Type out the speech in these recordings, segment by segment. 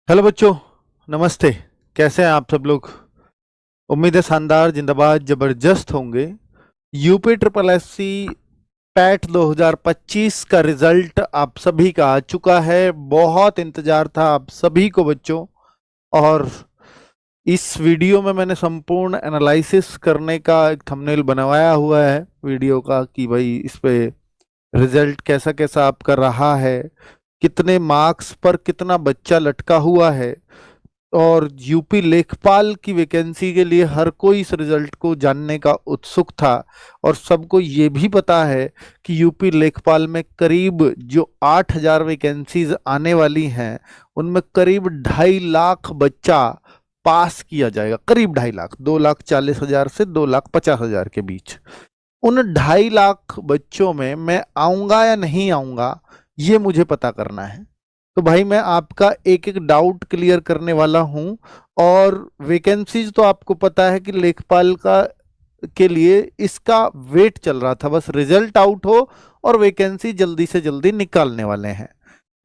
Hello बच्चों, नमस्ते। कैसे हैं आप सब लोग? उम्मीद है शानदार, जिंदाबाद, जबरदस्त होंगे। यूपी ट्रिपल एससी पैट 2025 का रिजल्ट आप सभी का आ चुका है। बहुत इंतजार था आप सभी को बच्चों। और इस वीडियो में मैंने संपूर्ण एनालिसिस करने का एक थंबनेल बनवाया हुआ है वीडियो का कि भाई इस पे रिजल्ट कैसा कैसा आपका रहा है, कितने मार्क्स पर कितना बच्चा लटका हुआ है। और यूपी लेखपाल की वैकेंसी के लिए हर कोई इस रिजल्ट को जानने का उत्सुक था। और सबको ये भी पता है कि यूपी लेखपाल में करीब जो 8,000 वैकेंसीज आने वाली हैं, उनमें करीब 2.5 लाख बच्चा पास किया जाएगा। करीब 2.5 लाख, 2,40,000 से 2,50,000 के बीच। उन 2.5 लाख बच्चों में मैं आऊंगा या नहीं आऊंगा, ये मुझे पता करना है। तो भाई मैं आपका एक एक डाउट क्लियर करने वाला हूं। और वैकेंसीज तो आपको पता है कि लेखपाल का के लिए इसका वेट चल रहा था, बस रिजल्ट आउट हो और वैकेंसी जल्दी से जल्दी निकालने वाले हैं।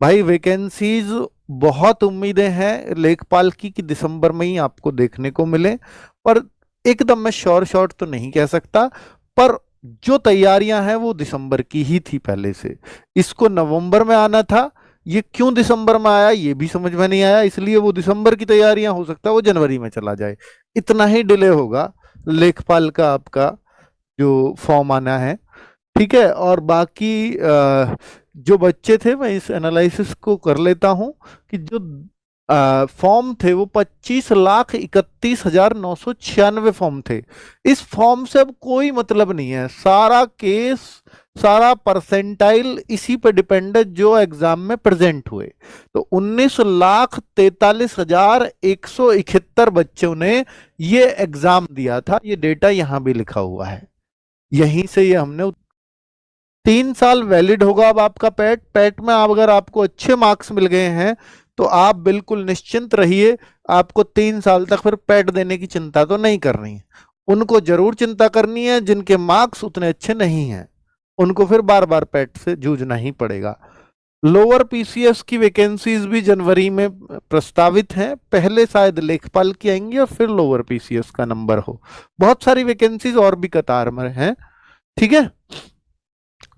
भाई वैकेंसीज बहुत उम्मीदें हैं लेखपाल की कि दिसंबर में ही आपको देखने को मिले। पर एकदम मैं श्योर शॉट तो नहीं कह सकता। पर जो तैयारियां हैं वो दिसंबर की ही थी पहले से। इसको नवंबर में आना था, ये क्यों दिसंबर में आया ये भी समझ में नहीं आया। इसलिए वो दिसंबर की तैयारियां हो सकता है वो जनवरी में चला जाए। इतना ही डिले होगा लेखपाल का आपका जो फॉर्म आना है। ठीक है। और बाकी जो बच्चे थे मैं इस एनालिसिस को कर लेता हूं कि जो फॉर्म थे वो 25,31,996 फॉर्म थे। इस फॉर्म से अब कोई मतलब नहीं है। सारा केस, सारा परसेंटाइल इसी पे डिपेंड है जो एग्जाम में प्रेजेंट हुए। तो 19,43,171 बच्चों ने ये एग्जाम दिया था। ये डेटा यहां भी लिखा हुआ है, यहीं से ये हमने 3 साल वैलिड होगा अब आपका पैट। पैट में आप अगर आपको अच्छे मार्क्स मिल गए हैं तो आप बिल्कुल निश्चिंत रहिए। आपको 3 साल तक फिर पैट देने की चिंता तो नहीं करनी है। उनको जरूर चिंता करनी है जिनके मार्क्स उतने अच्छे नहीं हैं, उनको फिर बार बार पैट से जूझना ही पड़ेगा। लोअर पीसीएस की वैकेंसीज भी जनवरी में प्रस्तावित हैं। पहले शायद लेखपाल की आएंगी और फिर लोअर पीसीएस का नंबर हो। बहुत सारी वैकेंसीज और भी कतार में हैं। ठीक है।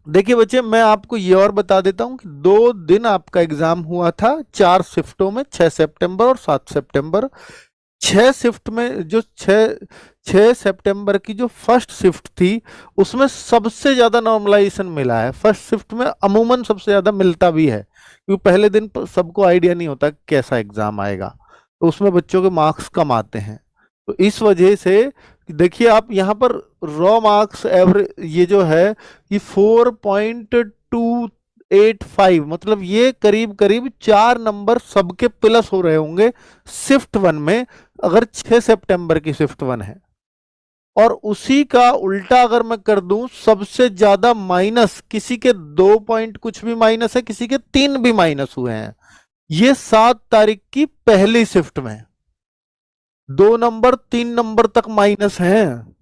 देखिए बच्चे, मैं आपको ये और बता देता हूं कि 2 दिन आपका एग्जाम हुआ था, 4 शिफ्टों में, 6 सितंबर और 7 सितंबर। 6 शिफ्ट में जो 6 सितंबर की जो फर्स्ट शिफ्ट थी उसमें सबसे ज्यादा नॉर्मलाइजेशन मिला है। फर्स्ट शिफ्ट में अमूमन सबसे ज्यादा मिलता भी है क्योंकि पहले दिन सबको आइडिया नहीं होता कि कैसा एग्जाम आएगा, तो उसमें बच्चों के मार्क्स कम आते हैं। तो इस वजह से देखिए आप यहाँ पर रॉ मार्क्स एवरेज ये जो है ये 4.285, मतलब ये करीब करीब 4 नंबर सबके प्लस हो रहे होंगे शिफ्ट वन में, अगर 6 सितंबर की शिफ्ट वन है। और उसी का उल्टा अगर मैं कर दूं, सबसे ज्यादा माइनस किसी के 2 पॉइंट कुछ भी माइनस है, किसी के 3 भी माइनस हुए हैं। ये 7 तारीख की पहली शिफ्ट में 2 नंबर 3 नंबर तक माइनस हैं।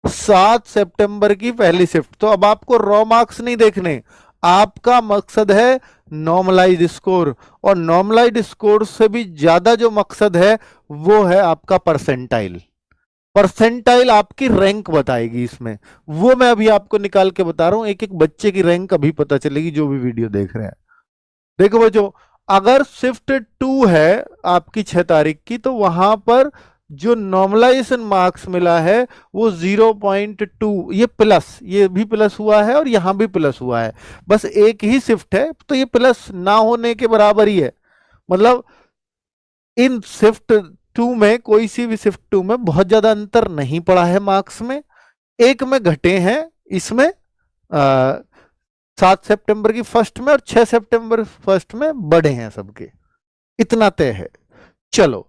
7 सितंबर की पहली शिफ्ट। तो अब आपको रॉ मार्क्स नहीं देखने, आपका मकसद है नॉर्मलाइज स्कोर। और नॉर्मलाइज स्कोर से भी ज्यादा जो मकसद है वो है आपका परसेंटाइल। परसेंटाइल आपकी रैंक बताएगी इसमें। वो मैं अभी आपको निकाल के बता रहा हूं, एक एक बच्चे की रैंक अभी पता चलेगी जो भी वीडियो देख रहे हैं। देखो बच्चों, अगर शिफ्ट 2 है आपकी 6 तारीख की, तो वहां पर जो नॉर्मलाइजेशन मार्क्स मिला है वो 0.2, ये प्लस, ये भी प्लस हुआ है और यहां भी प्लस हुआ है। बस एक ही शिफ्ट है तो ये प्लस ना होने के बराबर ही है। मतलब इन शिफ्ट 2 में, कोई सी भी शिफ्ट 2 में बहुत ज्यादा अंतर नहीं पड़ा है मार्क्स में। एक में घटे हैं इसमें, 7 सितंबर की फर्स्ट में और 6 सितंबर फर्स्ट में बढ़े हैं सबके, इतना तय है। चलो,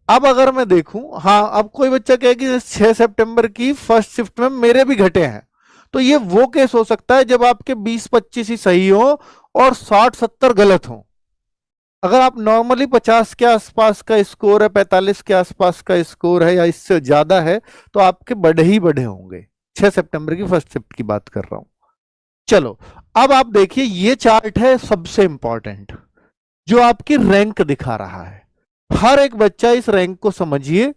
अब अगर मैं देखूं, हाँ अब कोई बच्चा कहे कि 6 सितंबर की फर्स्ट शिफ्ट में मेरे भी घटे हैं, तो ये वो केस हो सकता है जब आपके 20-25 ही सही हो और 60-70 गलत हो। अगर आप नॉर्मली 50 के आसपास का स्कोर है, 45 के आसपास का स्कोर है या इससे ज्यादा है, तो आपके बढ़े ही बढ़े होंगे। 6 सितंबर की फर्स्ट शिफ्ट की बात कर रहा हूं। चलो, अब आप देखिए ये चार्ट है सबसे इंपॉर्टेंट, जो आपकी रैंक दिखा रहा है। हर एक बच्चा इस रैंक को समझिए,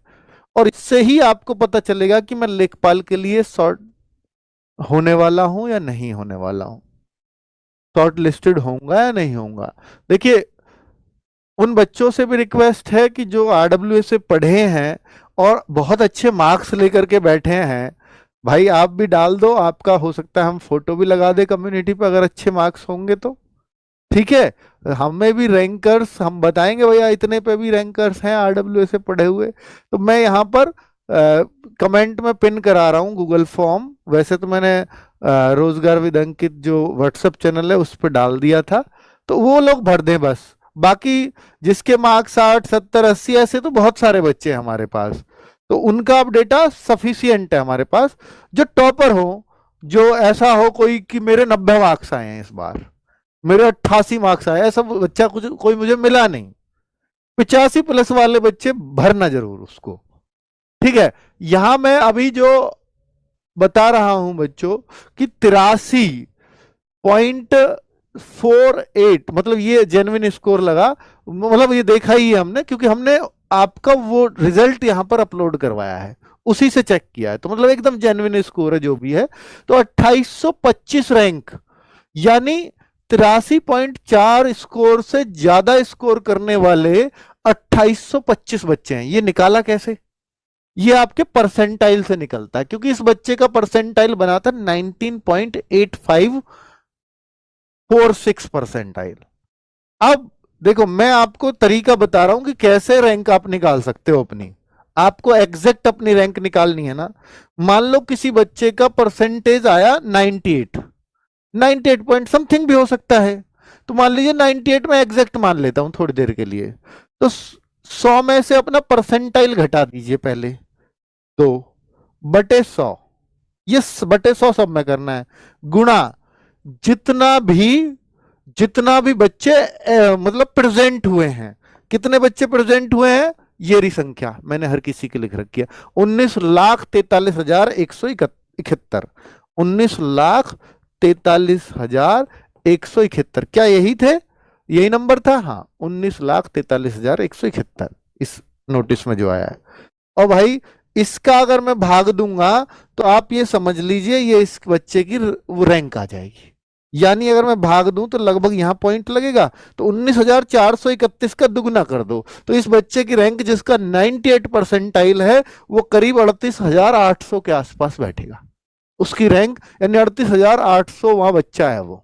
और इससे ही आपको पता चलेगा कि मैं लेखपाल के लिए शॉर्ट होने वाला हूं या नहीं होने वाला हूं, शॉर्ट लिस्टेड होऊंगा या नहीं होऊंगा। देखिए, उन बच्चों से भी रिक्वेस्ट है कि जो आरडब्ल्यूएस से पढ़े हैं और बहुत अच्छे मार्क्स लेकर के बैठे हैं, भाई आप भी डाल दो, आपका हो सकता है हम फोटो भी लगा दे कम्युनिटी पे, अगर अच्छे मार्क्स होंगे तो ठीक है। हमें भी रैंकर्स, हम बताएंगे भैया इतने पे भी रैंकर्स हैं आरडब्ल्यूएस से पढ़े हुए। तो मैं यहाँ पर कमेंट में पिन करा रहा हूँ गूगल फॉर्म। वैसे तो मैंने रोजगार विद अंकित जो व्हाट्सएप चैनल है उस पर डाल दिया था, तो वो लोग भर दें बस। बाकी जिसके मार्क्स 60, 70, 80 ऐसे तो बहुत सारे बच्चे हैं हमारे पास, तो उनका अब डेटा सफिशियंट है हमारे पास। जो टॉपर हो, जो ऐसा हो कोई कि मेरे 90 मार्क्स आए हैं इस बार, मेरे 88 मार्क्स आए, ऐसा बच्चा कुछ कोई मुझे मिला नहीं। 85 प्लस वाले बच्चे भरना जरूर उसको, ठीक है। यहां मैं अभी जो बता रहा हूं बच्चों कि 83.48, मतलब ये जेन्युइन स्कोर लगा, मतलब ये देखा ही है हमने, क्योंकि हमने आपका वो रिजल्ट यहां पर अपलोड करवाया है, उसी से चेक किया है, तो मतलब एकदम जेन्युइन स्कोर है जो भी है। तो 2825 रैंक, यानी 83.4 स्कोर से ज्यादा स्कोर करने वाले 2825 बच्चे हैं। ये निकाला कैसे? ये आपके परसेंटाइल से निकलता है, क्योंकि इस बच्चे का परसेंटाइल बना था 19.8546 परसेंटाइल। अब देखो, मैं आपको तरीका बता रहा हूं कि कैसे रैंक आप निकाल सकते हो अपनी। आपको एग्जैक्ट अपनी रैंक निकालनी है ना। मान लो किसी बच्चे का परसेंटेज आया 98, 98 पॉइंट समथिंग भी हो सकता है, तो मान लीजिए 98 में एग्जैक्ट मान लेता हूं थोड़ी देर के लिए। तो 100 में से अपना परसेंटाइल घटा दीजिए पहले, 2/100, ये बटे 100 सब में करना है, गुणा जितना भी बच्चे मतलब प्रेजेंट हुए हैं। कितने बच्चे प्रेजेंट हुए हैं, ये रही संख्या मैंने हर किसी के लिख रखी है, 19,43,171, 19,43,171। क्या यही थे, यही नंबर था? हाँ, 19,43,171 इस नोटिस में जो आया है। और भाई इसका अगर मैं भाग दूंगा तो आप ये समझ लीजिए ये इस बच्चे की वो रैंक आ जाएगी। यानी अगर मैं भाग दूं तो लगभग यहां पॉइंट लगेगा, तो 19,431 का दुगना कर दो, तो इस बच्चे की रैंक जिसका 98 परसेंटाइल है वो करीब 38,800 के आसपास बैठेगा, उसकी रैंक, यानी 38,800 वहां बच्चा है वो।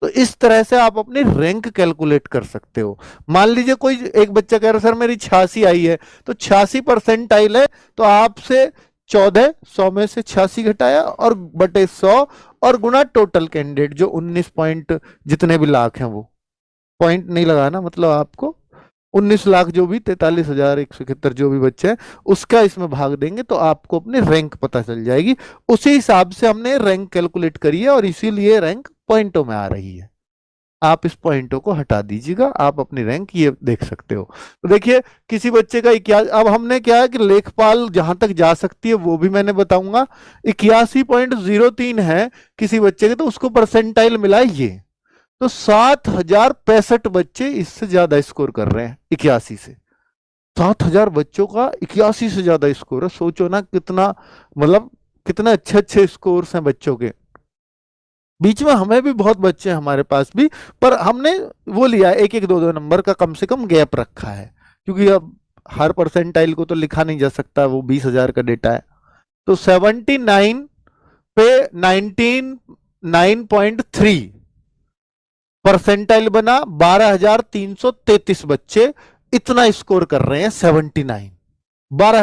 तो इस तरह से आप अपनी रैंक कैलकुलेट कर सकते हो। मान लीजिए कोई एक बच्चा कह रहा है सर मेरी 86 आई है, तो 86 परसेंटाइल है, तो आपसे 14, 100 में से 86 घटाया और बटे 100 और गुना टोटल कैंडिडेट जो 19 पॉइंट जितने भी लाख हैं, वो पॉइंट नहीं लगाना, मतलब आपको 19 लाख जो भी 43,171 जो भी बच्चे हैं उसका इसमें भाग देंगे, तो आपको अपनी रैंक पता चल जाएगी। उसी हिसाब से हमने रैंक कैलकुलेट करी है और इसीलिए रैंक पॉइंटों में आ रही है। आप इस पॉइंटों को हटा दीजिएगा, आप अपनी रैंक ये देख सकते हो। तो देखिए किसी बच्चे का 81, अब हमने क्या है कि लेखपाल जहां तक जा सकती है वो भी मैंने बताऊंगा। 81.03 है किसी बच्चे के, तो उसको परसेंटाइल मिला है ये, तो 7,065 बच्चे इससे ज्यादा स्कोर कर रहे हैं 81 से। 7,000 बच्चों का 81 से ज्यादा स्कोर है, सोचो ना कितना, मतलब कितने अच्छे अच्छे स्कोर्स हैं बच्चों के। बीच में हमें भी बहुत बच्चे हैं हमारे पास भी, पर हमने वो लिया एक एक दो दो नंबर का कम से कम गैप रखा है, क्योंकि अब हर परसेंटाइल को तो लिखा नहीं जा सकता, वो 20,000 का डेटा है। तो 79 पे 99.3 परसेंटाइल बना, 12,333 बच्चे इतना स्कोर कर रहे हैं, 79, 12